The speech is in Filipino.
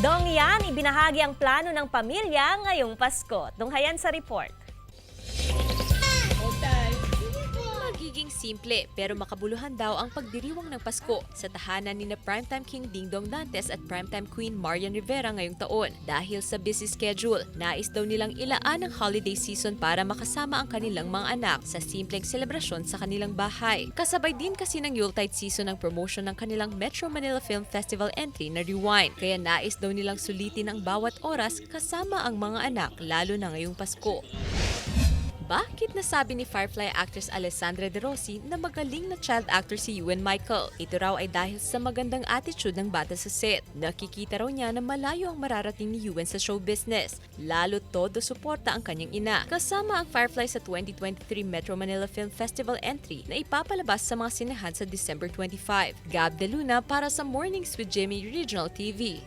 Dong Yan, ibinahagi ang plano ng pamilya ngayong Pasko. Tunghayan sa report. Magiging simple pero makabuluhan daw ang pagdiriwang ng Pasko sa tahanan ni na Primetime King Dingdong Dantes at Primetime Queen Marian Rivera ngayong taon. Dahil sa busy schedule, nais daw nilang ilaan ang holiday season para makasama ang kanilang mga anak sa simpleng selebrasyon sa kanilang bahay. Kasabay din kasi ng Yuletide season ang promotion ng kanilang Metro Manila Film Festival entry na Rewind. Kaya nais daw nilang sulitin ang bawat oras kasama ang mga anak lalo na ngayong Pasko. Bakit nasabi ni Firefly actress Alessandra De Rossi na magaling na child actor si Ewan Michael? Ito raw ay dahil sa magandang attitude ng bata sa set. Nakikita raw niya na malayo ang mararating ni Ewan sa show business. Lalo todo suporta ang kanyang ina. Kasama ang Firefly sa 2023 Metro Manila Film Festival entry na ipapalabas sa mga sinehan sa December 25. Gab De Luna para sa Mornings with Jimmy Regional TV.